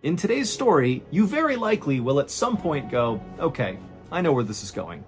In today's story, you very likely will at some point go, okay, I know where this is going.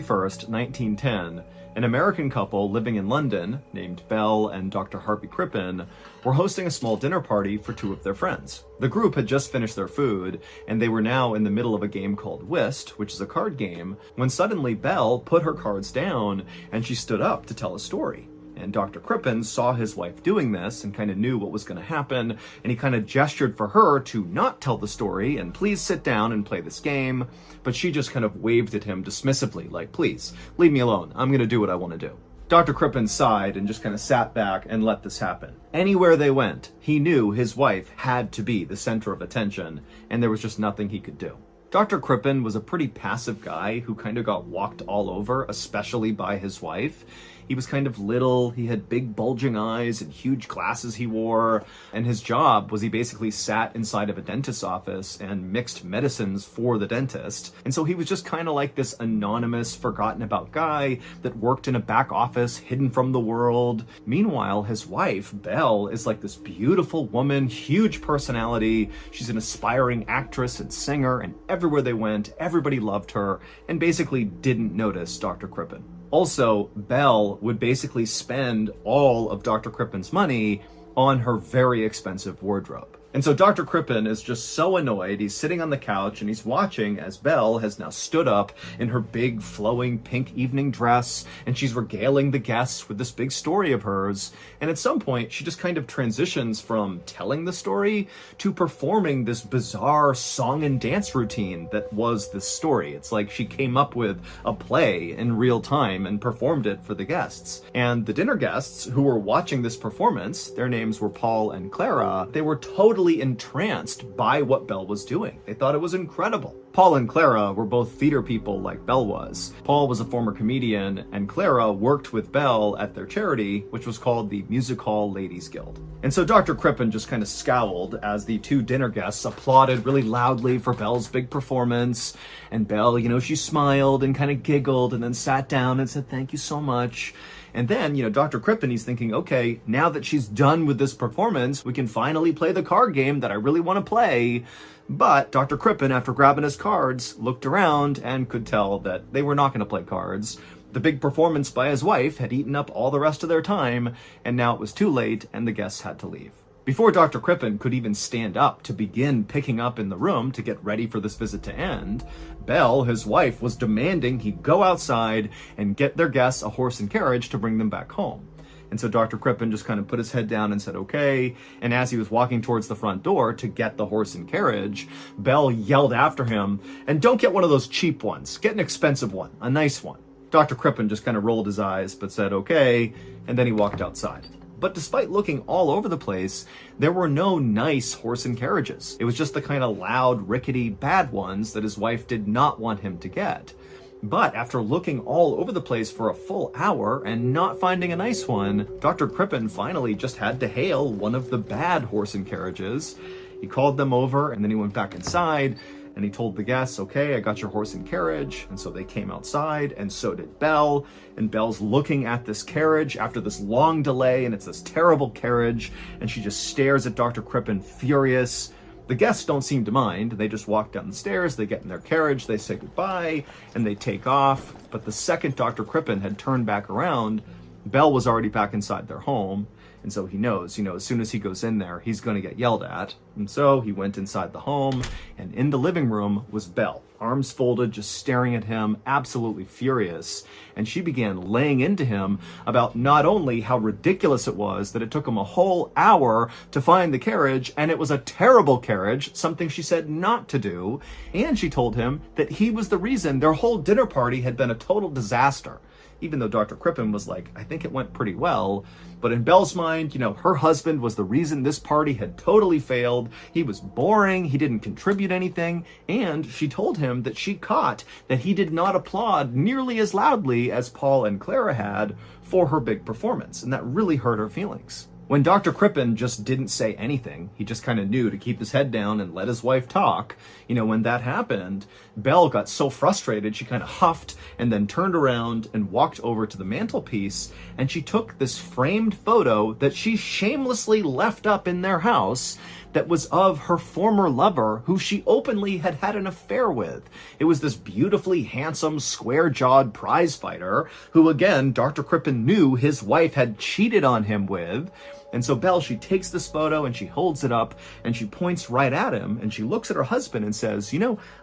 First, 1910, an American couple living in London, named Belle and Dr. Harvey Crippen, were hosting a small dinner party for two of their friends. The group had just finished their food, and they were now in the middle of a game called Whist, which is a card game, when suddenly Belle put her cards down and she stood up to tell a story. And Dr. Crippen saw his wife doing this and kind of knew what was going to happen, and he kind of gestured for her to not tell the story and please sit down and play this game, but she just kind of waved at him dismissively, like, please, leave me alone, I'm going to do what I want to do. Dr. Crippen sighed and just kind of sat back and let this happen. Anywhere they went, he knew his wife had to be the center of attention, and there was just nothing he could do. Dr. Crippen was a pretty passive guy who kind of got walked all over, especially by his wife. He was kind of little, he had big bulging eyes and huge glasses he wore, and his job was he basically sat inside of a dentist's office and mixed medicines for the dentist. And so he was just kind of like this anonymous, forgotten about guy that worked in a back office hidden from the world. Meanwhile, his wife, Belle, is like this beautiful woman, huge personality. She's an aspiring actress and singer, and everywhere they went, everybody loved her and basically didn't notice Dr. Crippen. Also, Belle would basically spend all of Dr. Crippen's money on her very expensive wardrobe. And so Dr. Crippen is just so annoyed. He's sitting on the couch and he's watching as Belle has now stood up in her big flowing pink evening dress, and she's regaling the guests with this big story of hers. And at some point, she just kind of transitions from telling the story to performing this bizarre song and dance routine that was this story. It's like she came up with a play in real time and performed it for the guests. And the dinner guests who were watching this performance, their names were Paul and Clara, they were totally entranced by what Belle was doing. They thought it was incredible. Paul and Clara were both theater people like Belle was. Paul was a former comedian, and Clara worked with Belle at their charity, which was called the Music Hall Ladies Guild. And so Dr. Crippen just kind of scowled as the two dinner guests applauded really loudly for Belle's big performance. And Belle, she smiled and kind of giggled and then sat down and said, "Thank you so much." And then, Dr. Crippen, he's thinking, okay, now that she's done with this performance, we can finally play the card game that I really want to play. But Dr. Crippen, after grabbing his cards, looked around and could tell that they were not going to play cards. The big performance by his wife had eaten up all the rest of their time, and now it was too late and the guests had to leave. Before Dr. Crippen could even stand up to begin picking up in the room to get ready for this visit to end, Belle, his wife, was demanding he go outside and get their guests a horse and carriage to bring them back home. And so Dr. Crippen just kind of put his head down and said, okay. And as he was walking towards the front door to get the horse and carriage, Belle yelled after him, "And don't get one of those cheap ones. Get an expensive one, a nice one." Dr. Crippen just kind of rolled his eyes but said, okay. And then he walked outside. But despite looking all over the place, there were no nice horse and carriages. It was just the kind of loud, rickety, bad ones that his wife did not want him to get. But after looking all over the place for a full hour and not finding a nice one, Dr. Crippen finally just had to hail one of the bad horse and carriages. He called them over and then he went back inside and he told the guests, okay, I got your horse and carriage. And so they came outside, and so did Belle. And Belle's looking at this carriage after this long delay, and it's this terrible carriage. And she just stares at Dr. Crippen, furious. The guests don't seem to mind. They just walk down the stairs, they get in their carriage, they say goodbye, and they take off. But the second Dr. Crippen had turned back around, Belle was already back inside their home. And so he knows, as soon as he goes in there, he's going to get yelled at. And so he went inside the home, and in the living room was Belle, arms folded, just staring at him, absolutely furious. And she began laying into him about not only how ridiculous it was that it took him a whole hour to find the carriage, and it was a terrible carriage, something she said not to do, and she told him that he was the reason their whole dinner party had been a total disaster. Even though Dr. Crippen was like, I think it went pretty well. But in Belle's mind, her husband was the reason this party had totally failed. He was boring, he didn't contribute anything, and she told him that she caught that he did not applaud nearly as loudly as Paul and Clara had for her big performance, and that really hurt her feelings. When Dr. Crippen just didn't say anything, he just kind of knew to keep his head down and let his wife talk, when that happened, Belle got so frustrated she kind of huffed and then turned around and walked over to the mantelpiece, and she took this framed photo that she shamelessly left up in their house that was of her former lover who she openly had had an affair with. It was this beautifully handsome, square-jawed prize fighter who, again, Dr. Crippen knew his wife had cheated on him with. And so Belle, she takes this photo and she holds it up and she points right at him and she looks at her husband and says,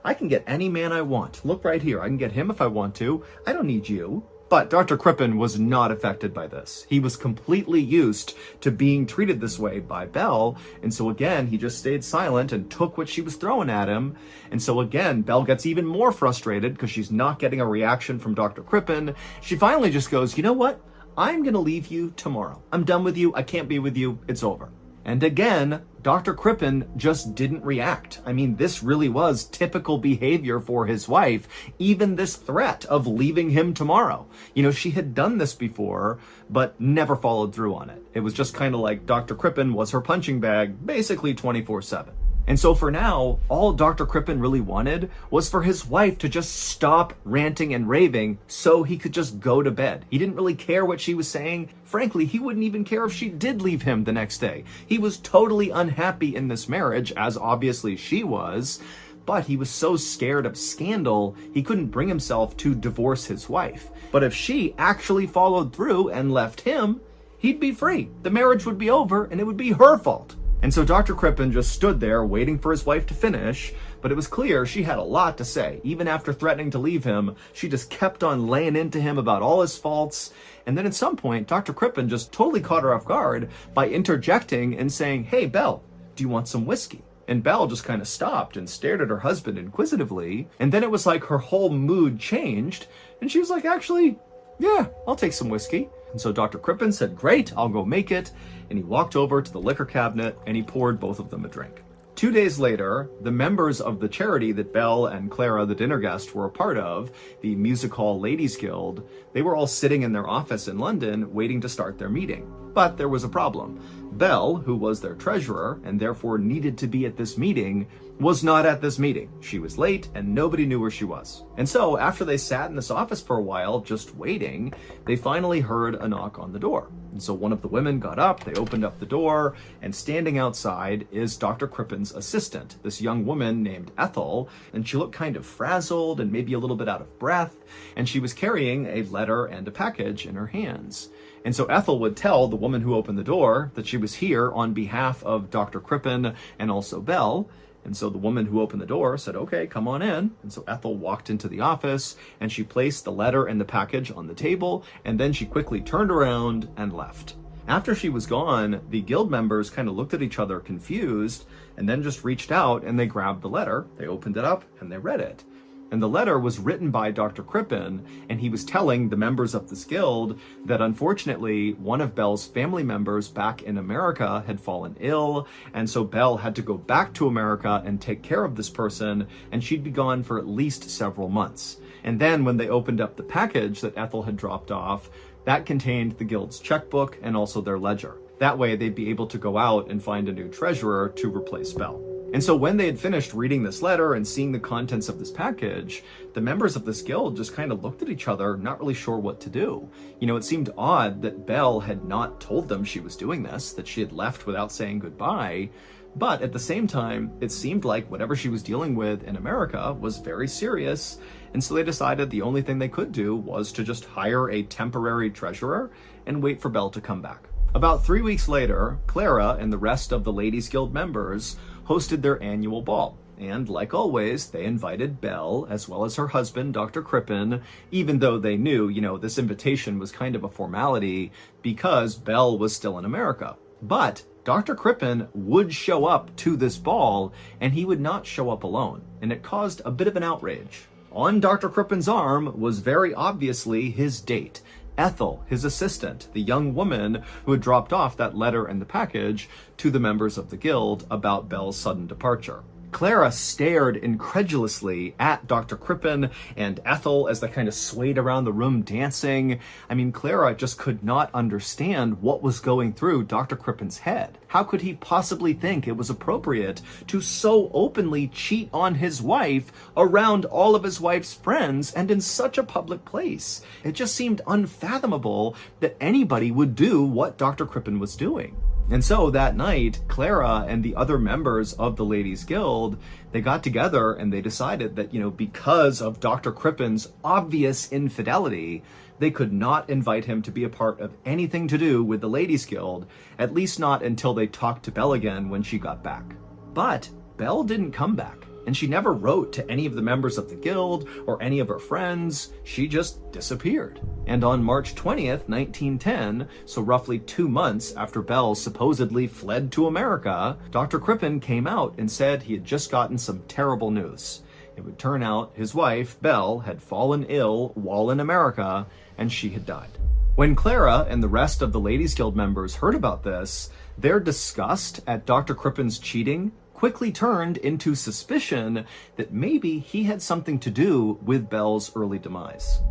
I can get any man I want. Look right here. I can get him if I want to. I don't need you. But Dr. Crippen was not affected by this. He was completely used to being treated this way by Belle. And so again, he just stayed silent and took what she was throwing at him. And so again, Belle gets even more frustrated because she's not getting a reaction from Dr. Crippen. She finally just goes, you know what? I'm going to leave you tomorrow. I'm done with you. I can't be with you. It's over. And again, Dr. Crippen just didn't react. I mean, this really was typical behavior for his wife, even this threat of leaving him tomorrow. She had done this before, but never followed through on it. It was just kind of like Dr. Crippen was her punching bag, basically 24/7. And so for now, all Dr. Crippen really wanted was for his wife to just stop ranting and raving so he could just go to bed. He didn't really care what she was saying. Frankly, he wouldn't even care if she did leave him the next day. He was totally unhappy in this marriage, as obviously she was, but he was so scared of scandal, he couldn't bring himself to divorce his wife. But if she actually followed through and left him, he'd be free. The marriage would be over and it would be her fault. And so Dr. Crippen just stood there waiting for his wife to finish, but it was clear she had a lot to say. Even after threatening to leave him, she just kept on laying into him about all his faults. And then at some point, Dr. Crippen just totally caught her off guard by interjecting and saying, hey, Belle, do you want some whiskey? And Belle just kind of stopped and stared at her husband inquisitively. And then it was like her whole mood changed. And she was like, actually, yeah, I'll take some whiskey. And so Dr. Crippen said, great, I'll go make it. And he walked over to the liquor cabinet and he poured both of them a drink. 2 days later, the members of the charity that Belle and Clara, the dinner guest, were a part of, the Music Hall Ladies Guild, they were all sitting in their office in London waiting to start their meeting. But there was a problem. Belle, who was their treasurer and therefore needed to be at this meeting, was not at this meeting. She was late and nobody knew where she was. And so after they sat in this office for a while, just waiting, they finally heard a knock on the door. And so one of the women got up, they opened up the door, and standing outside is Dr. Crippen's assistant, this young woman named Ethel, and she looked kind of frazzled and maybe a little bit out of breath, and she was carrying a letter and a package in her hands. And so Ethel would tell the woman who opened the door that she was here on behalf of Dr. Crippen and also Belle. And so the woman who opened the door said, okay, come on in. And so Ethel walked into the office and she placed the letter and the package on the table. And then she quickly turned around and left. After she was gone, the guild members kind of looked at each other confused and then just reached out and they grabbed the letter. They opened it up and they read it. And the letter was written by Dr. Crippen, and he was telling the members of this guild that unfortunately one of Belle's family members back in America had fallen ill, and so Belle had to go back to America and take care of this person, and she'd be gone for at least several months. And then when they opened up the package that Ethel had dropped off, that contained the guild's checkbook and also their ledger. That way they'd be able to go out and find a new treasurer to replace Belle. And so when they had finished reading this letter and seeing the contents of this package, the members of this guild just kind of looked at each other, not really sure what to do. It seemed odd that Belle had not told them she was doing this, that she had left without saying goodbye. But at the same time, it seemed like whatever she was dealing with in America was very serious. And so they decided the only thing they could do was to just hire a temporary treasurer and wait for Belle to come back. About 3 weeks later, Clara and the rest of the Ladies Guild members hosted their annual ball. And like always, they invited Belle, as well as her husband, Dr. Crippen, even though they knew, this invitation was kind of a formality because Belle was still in America. But Dr. Crippen would show up to this ball, and he would not show up alone, and it caused a bit of an outrage. On Dr. Crippen's arm was very obviously his date, Ethel, his assistant, the young woman who had dropped off that letter and the package to the members of the guild about Belle's sudden departure. Clara stared incredulously at Dr. Crippen and Ethel as they kind of swayed around the room dancing. I mean, Clara just could not understand what was going through Dr. Crippen's head. How could he possibly think it was appropriate to so openly cheat on his wife around all of his wife's friends and in such a public place? It just seemed unfathomable that anybody would do what Dr. Crippen was doing. And so that night, Clara and the other members of the Ladies Guild, they got together and they decided that, because of Dr. Crippen's obvious infidelity, they could not invite him to be a part of anything to do with the Ladies Guild, at least not until they talked to Belle again when she got back. But Belle didn't come back. And she never wrote to any of the members of the guild or any of her friends. She just disappeared. And on March 20th, 1910, so roughly 2 months after Belle supposedly fled to America, Dr. Crippen came out and said he had just gotten some terrible news. It would turn out his wife, Belle, had fallen ill while in America, and she had died. When Clara and the rest of the Ladies Guild members heard about this, their disgust at Dr. Crippen's cheating quickly turned into suspicion that maybe he had something to do with Belle's early demise.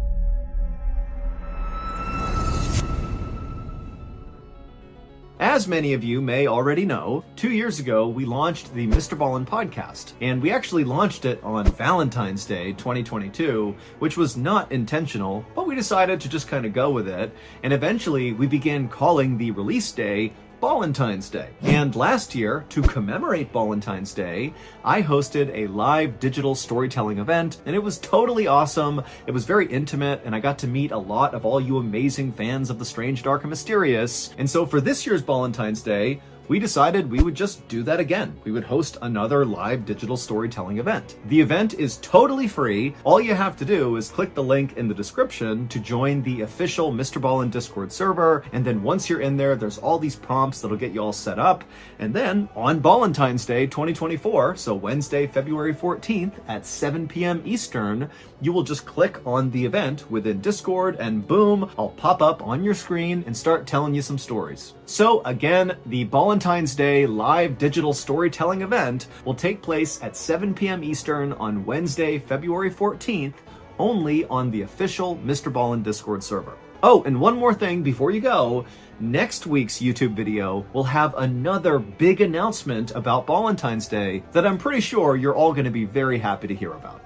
As many of you may already know, 2 years ago we launched the Mr. Ballen podcast, and we actually launched it on Valentine's Day 2022, which was not intentional, but we decided to just kind of go with it, and eventually we began calling the release day Ballentine's Day. And last year, to commemorate Ballentine's Day, I hosted a live digital storytelling event, and it was totally awesome. It was very intimate, and I got to meet a lot of all you amazing fans of the strange, dark, and mysterious. And so for this year's Ballentine's Day, we decided we would just do that again. We would host another live digital storytelling event. The event is totally free. All you have to do is click the link in the description to join the official Mr. Ballen Discord server, and then once you're in there, there's all these prompts that'll get you all set up. And then on Ballentine's Day 2024, so Wednesday, February 14th at 7 p.m. Eastern, you will just click on the event within Discord and boom, I'll pop up on your screen and start telling you some stories. So again, the Ballentine's Day live digital storytelling event will take place at 7 p.m. Eastern on Wednesday, February 14th, only on the official Mr. Ballen Discord server. Oh, and one more thing before you go. Next week's YouTube video will have another big announcement about Ballentine's Day that I'm pretty sure you're all going to be very happy to hear about.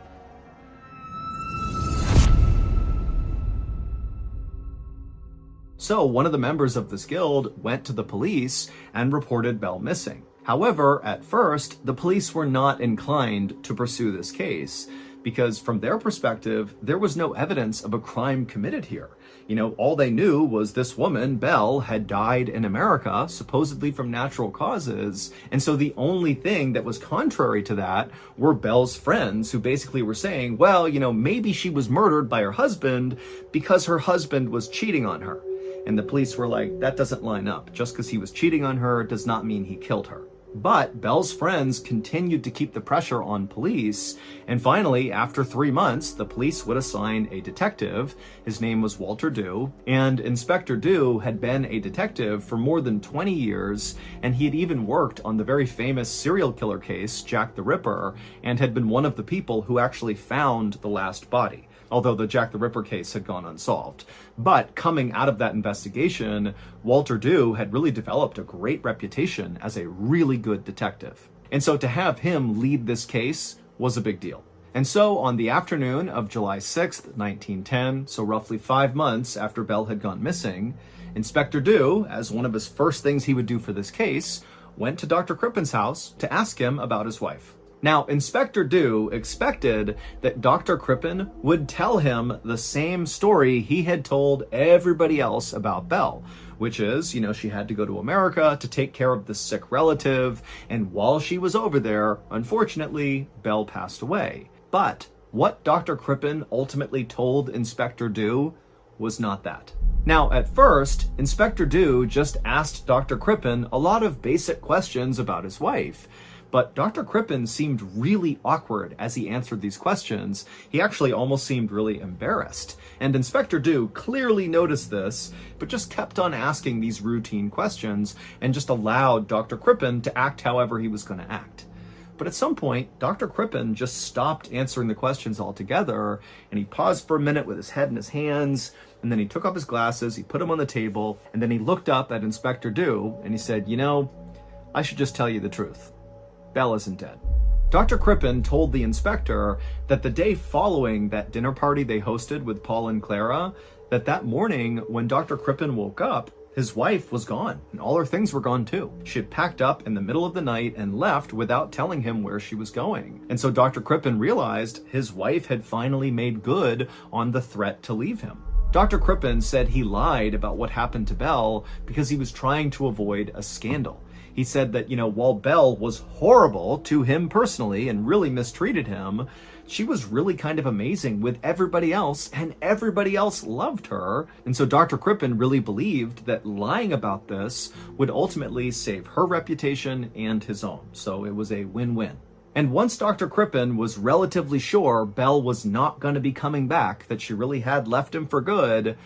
So one of the members of this guild went to the police and reported Belle missing. However, at first, the police were not inclined to pursue this case because from their perspective, there was no evidence of a crime committed here. All they knew was this woman, Belle, had died in America, supposedly from natural causes. And so the only thing that was contrary to that were Belle's friends who basically were saying, well, maybe she was murdered by her husband because her husband was cheating on her. And the police were like, that doesn't line up. Just because he was cheating on her does not mean he killed her. But Belle's friends continued to keep the pressure on police. And finally, after 3 months, the police would assign a detective. His name was Walter Dew. And Inspector Dew had been a detective for more than 20 years. And he had even worked on the very famous serial killer case, Jack the Ripper, and had been one of the people who actually found the last body, although the Jack the Ripper case had gone unsolved. But coming out of that investigation, Walter Dew had really developed a great reputation as a really good detective. And so to have him lead this case was a big deal. And so on the afternoon of July 6th, 1910, so roughly 5 months after Belle had gone missing, Inspector Dew, as one of his first things he would do for this case, went to Dr. Crippen's house to ask him about his wife. Now, Inspector Dew expected that Dr. Crippen would tell him the same story he had told everybody else about Belle, which is, she had to go to America to take care of this sick relative, and while she was over there, unfortunately, Belle passed away. But what Dr. Crippen ultimately told Inspector Dew was not that. Now, at first, Inspector Dew just asked Dr. Crippen a lot of basic questions about his wife. But Dr. Crippen seemed really awkward as he answered these questions. He actually almost seemed really embarrassed. And Inspector Dew clearly noticed this, but just kept on asking these routine questions and just allowed Dr. Crippen to act however he was going to act. But at some point, Dr. Crippen just stopped answering the questions altogether, and he paused for a minute with his head in his hands, and then he took off his glasses, he put them on the table, and then he looked up at Inspector Dew, and he said, I should just tell you the truth. Belle isn't dead. Dr. Crippen told the inspector that the day following that dinner party they hosted with Paul and Clara, that morning when Dr. Crippen woke up, his wife was gone, and all her things were gone too. She had packed up in the middle of the night and left without telling him where she was going. And so Dr. Crippen realized his wife had finally made good on the threat to leave him. Dr. Crippen said he lied about what happened to Belle because he was trying to avoid a scandal. He said that, while Belle was horrible to him personally and really mistreated him, she was really kind of amazing with everybody else, and everybody else loved her. And so Dr. Crippen really believed that lying about this would ultimately save her reputation and his own. So it was a win-win. And once Dr. Crippen was relatively sure Belle was not going to be coming back, that she really had left him for good,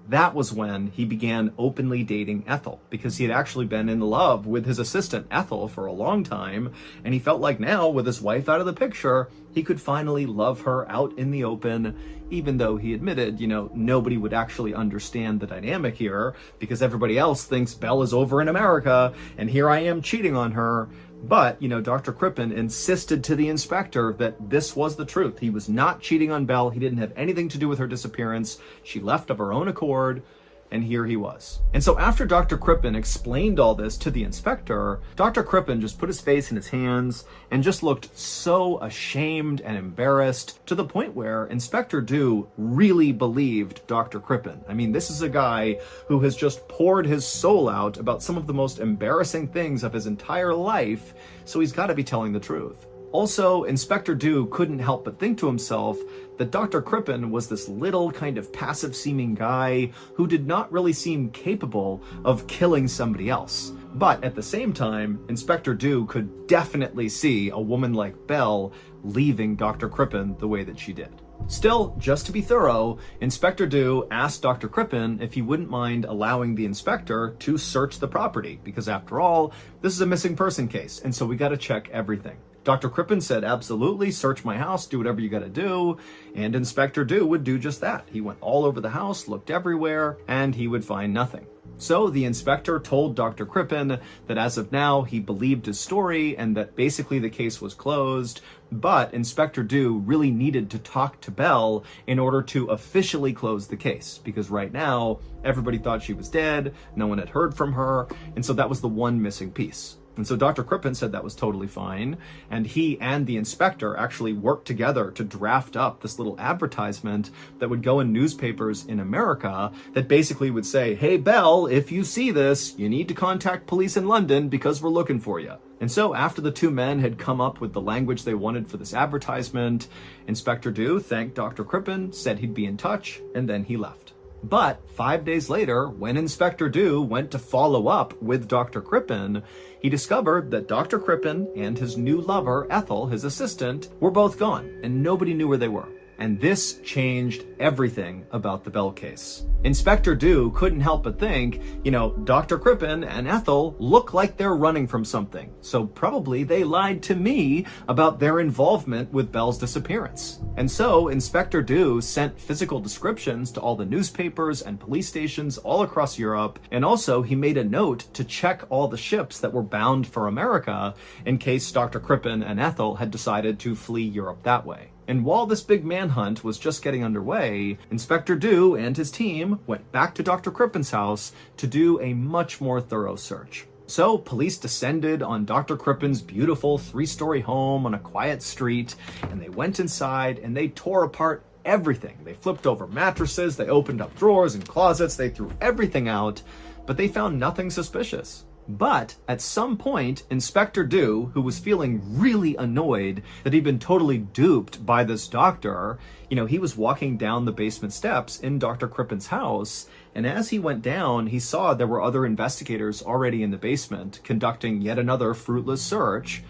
that was when he began openly dating Ethel, because he had actually been in love with his assistant Ethel for a long time, and he felt like now, with his wife out of the picture, he could finally love her out in the open, even though he admitted, nobody would actually understand the dynamic here, because everybody else thinks Belle is over in America, and here I am cheating on her. But, Dr. Crippen insisted to the inspector that this was the truth. He was not cheating on Belle. He didn't have anything to do with her disappearance. She left of her own accord, and here he was. And so after Dr. Crippen explained all this to the inspector, Dr. Crippen just put his face in his hands and just looked so ashamed and embarrassed, to the point where Inspector Dew really believed Dr. Crippen. I mean, this is a guy who has just poured his soul out about some of the most embarrassing things of his entire life, so he's got to be telling the truth. Also, Inspector Dew couldn't help but think to himself that Dr. Crippen was this little kind of passive-seeming guy who did not really seem capable of killing somebody else. But at the same time, Inspector Dew could definitely see a woman like Belle leaving Dr. Crippen the way that she did. Still, just to be thorough, Inspector Dew asked Dr. Crippen if he wouldn't mind allowing the inspector to search the property, because after all, this is a missing person case, and so we gotta check everything. Dr. Crippen said, absolutely, search my house, do whatever you gotta do, and Inspector Dew would do just that. He went all over the house, looked everywhere, and he would find nothing. So the inspector told Dr. Crippen that as of now, he believed his story and that basically the case was closed, but Inspector Dew really needed to talk to Belle in order to officially close the case, because right now, everybody thought she was dead, no one had heard from her, and so that was the one missing piece. And so Dr. Crippen said that was totally fine, and he and the inspector actually worked together to draft up this little advertisement that would go in newspapers in America that basically would say, hey, Belle, if you see this, you need to contact police in London because we're looking for you. And so after the two men had come up with the language they wanted for this advertisement, Inspector Dew thanked Dr. Crippen, said he'd be in touch, and then he left. But 5 days later, when Inspector Dew went to follow up with Dr. Crippen, he discovered that Dr. Crippen and his new lover, Ethel, his assistant, were both gone, and nobody knew where they were. And this changed everything about the Belle case. Inspector Dew couldn't help but think, Dr. Crippen and Ethel look like they're running from something, so probably they lied to me about their involvement with Belle's disappearance. And so Inspector Dew sent physical descriptions to all the newspapers and police stations all across Europe, and also he made a note to check all the ships that were bound for America in case Dr. Crippen and Ethel had decided to flee Europe that way. And while this big manhunt was just getting underway, Inspector Dew and his team went back to Dr. Crippen's house to do a much more thorough search. So police descended on Dr. Crippen's beautiful 3-story home on a quiet street, and they went inside and they tore apart everything. They flipped over mattresses, they opened up drawers and closets, they threw everything out, but they found nothing suspicious. But at some point, Inspector Dew, who was feeling really annoyed that he'd been totally duped by this doctor, he was walking down the basement steps in Dr. Crippen's house, and as he went down, he saw there were other investigators already in the basement conducting yet another fruitless search.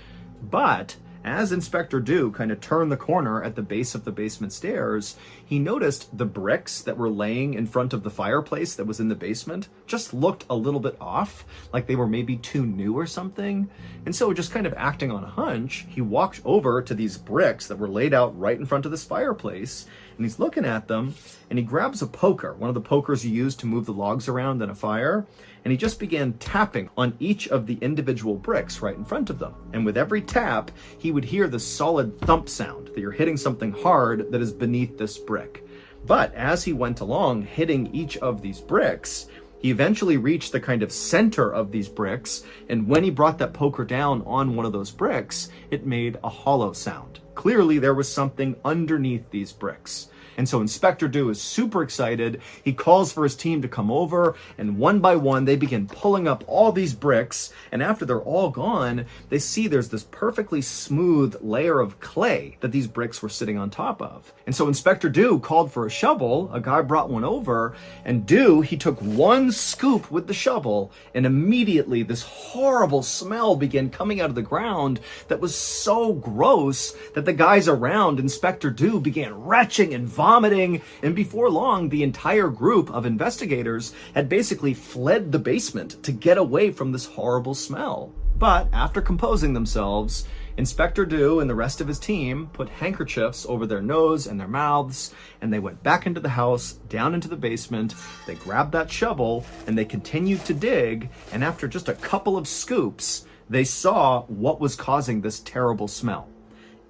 But as Inspector Dew kind of turned the corner at the base of the basement stairs, he noticed the bricks that were laying in front of the fireplace that was in the basement just looked a little bit off, like they were maybe too new or something. And so, just kind of acting on a hunch, he walked over to these bricks that were laid out right in front of this fireplace, and he's looking at them, and he grabs a poker, one of the pokers you use to move the logs around in a fire, and he just began tapping on each of the individual bricks right in front of them. And with every tap, he would hear the solid thump sound that you're hitting something hard that is beneath this brick. But as he went along hitting each of these bricks, he eventually reached the kind of center of these bricks, and when he brought that poker down on one of those bricks, it made a hollow sound. Clearly there was something underneath these bricks. And so Inspector Dew is super excited. He calls for his team to come over, and one by one, they begin pulling up all these bricks. And after they're all gone, they see there's this perfectly smooth layer of clay that these bricks were sitting on top of. And so Inspector Dew called for a shovel. A guy brought one over, and Dew, he took one scoop with the shovel, and immediately this horrible smell began coming out of the ground that was so gross that the guys around Inspector Dew began retching and vomiting, and before long, the entire group of investigators had basically fled the basement to get away from this horrible smell. But after composing themselves, Inspector Dew and the rest of his team put handkerchiefs over their nose and their mouths, and they went back into the house, down into the basement. They grabbed that shovel, and they continued to dig, and after just a couple of scoops, they saw what was causing this terrible smell.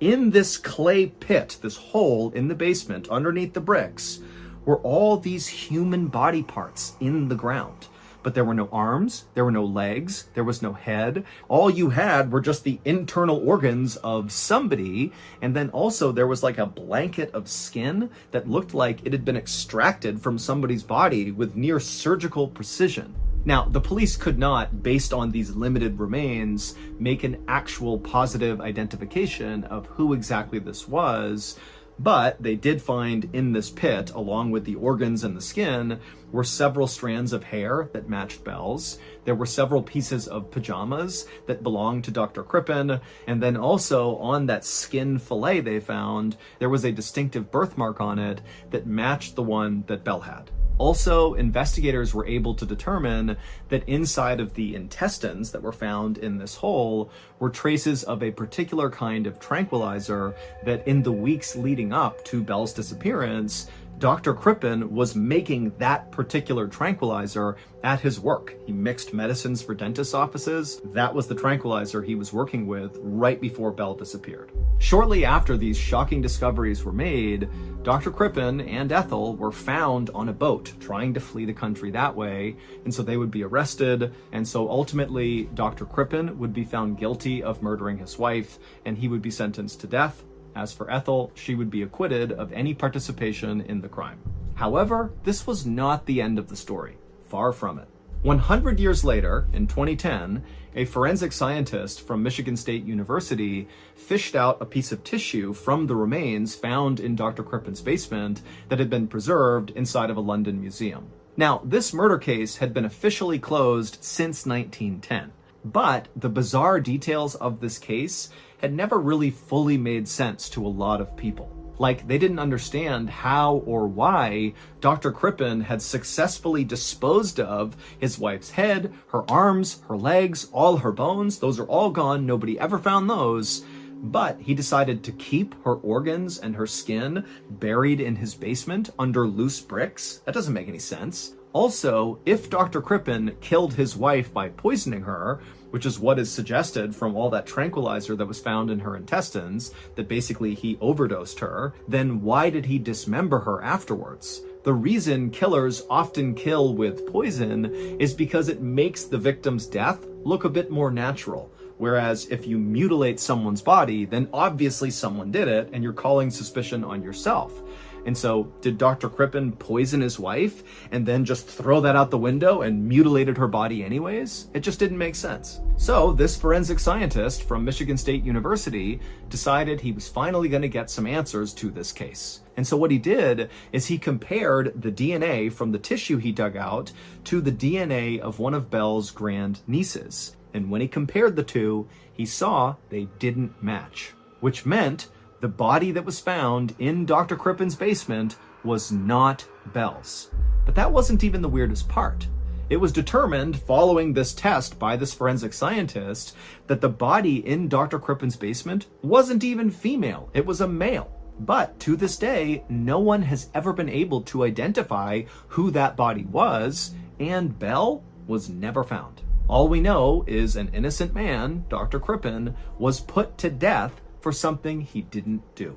In this clay pit, this hole in the basement underneath the bricks, were all these human body parts in the ground. But there were no arms, there were no legs, there was no head. All you had were just the internal organs of somebody, and then also there was like a blanket of skin that looked like it had been extracted from somebody's body with near surgical precision. Now, the police could not, based on these limited remains, make an actual positive identification of who exactly this was, but they did find in this pit, along with the organs and the skin, were several strands of hair that matched Belle's. There were several pieces of pajamas that belonged to Dr. Crippen, and then also on that skin fillet they found, there was a distinctive birthmark on it that matched the one that Belle had. Also, investigators were able to determine that inside of the intestines that were found in this hole were traces of a particular kind of tranquilizer that in the weeks leading up to Belle's disappearance, Dr. Crippen was making that particular tranquilizer at his work. He mixed medicines for dentist offices. That was the tranquilizer he was working with right before Belle disappeared. Shortly after these shocking discoveries were made, Dr. Crippen and Ethel were found on a boat trying to flee the country that way, and so they would be arrested, and so ultimately Dr. Crippen would be found guilty of murdering his wife, and he would be sentenced to death. As for Ethel, she would be acquitted of any participation in the crime. However, this was not the end of the story. Far from it. 100 years later, in 2010, a forensic scientist from Michigan State University fished out a piece of tissue from the remains found in Dr. Crippen's basement that had been preserved inside of a London museum. Now, this murder case had been officially closed since 1910, but the bizarre details of this case had never really fully made sense to a lot of people. Like, they didn't understand how or why Dr. Crippen had successfully disposed of his wife's head, her arms, her legs, all her bones. Those are all gone. Nobody ever found those. But he decided to keep her organs and her skin buried in his basement under loose bricks. That doesn't make any sense. Also, if Dr. Crippen killed his wife by poisoning her, which is what is suggested from all that tranquilizer that was found in her intestines, that basically he overdosed her, then why did he dismember her afterwards? The reason killers often kill with poison is because it makes the victim's death look a bit more natural. Whereas if you mutilate someone's body, then obviously someone did it and you're calling suspicion on yourself. And so did Dr. Crippen poison his wife and then just throw that out the window and mutilated her body anyways? It just didn't make sense. So this forensic scientist from Michigan State University decided he was finally going to get some answers to this case. And so what he did is he compared the DNA from the tissue he dug out to the DNA of one of Bell's grandnieces. And when he compared the two, he saw they didn't match, which meant the body that was found in Dr. Crippen's basement was not Bell's. But that wasn't even the weirdest part. It was determined following this test by this forensic scientist that the body in Dr. Crippen's basement wasn't even female. It was a male. But to this day, no one has ever been able to identify who that body was, and Bell was never found. All we know is an innocent man, Dr. Crippen, was put to death for something he didn't do.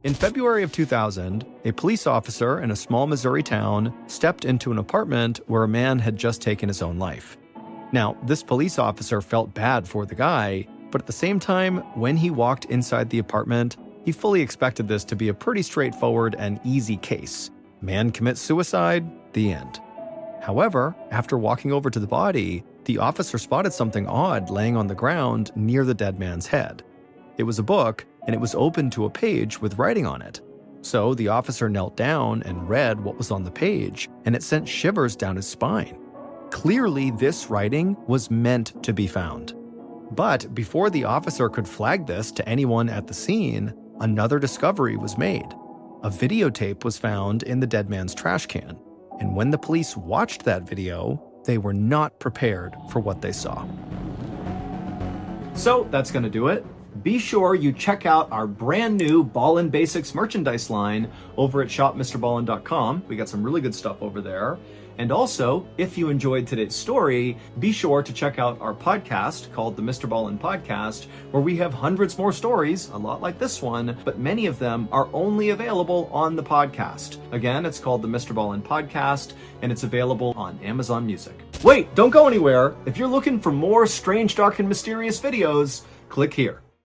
In February of 2000, a police officer in a small Missouri town stepped into an apartment where a man had just taken his own life. Now, this police officer felt bad for the guy, but at the same time, when he walked inside the apartment, he fully expected this to be a pretty straightforward and easy case. Man commits suicide, the end. However, after walking over to the body, the officer spotted something odd laying on the ground near the dead man's head. It was a book, and it was open to a page with writing on it. So the officer knelt down and read what was on the page, and it sent shivers down his spine. Clearly, this writing was meant to be found. But before the officer could flag this to anyone at the scene, another discovery was made. A videotape was found in the dead man's trash can, and when the police watched that video, they were not prepared for what they saw. So that's going to do it. Be sure you check out our brand new Ballen Basics merchandise line over at shopmrballen.com. We got some really good stuff over there. And also, if you enjoyed today's story, be sure to check out our podcast called the Mr. Ballen Podcast, where we have hundreds more stories, a lot like this one, but many of them are only available on the podcast. Again, it's called the Mr. Ballen Podcast, and it's available on Amazon Music. Wait, don't go anywhere. If you're looking for more strange, dark, and mysterious videos, click here.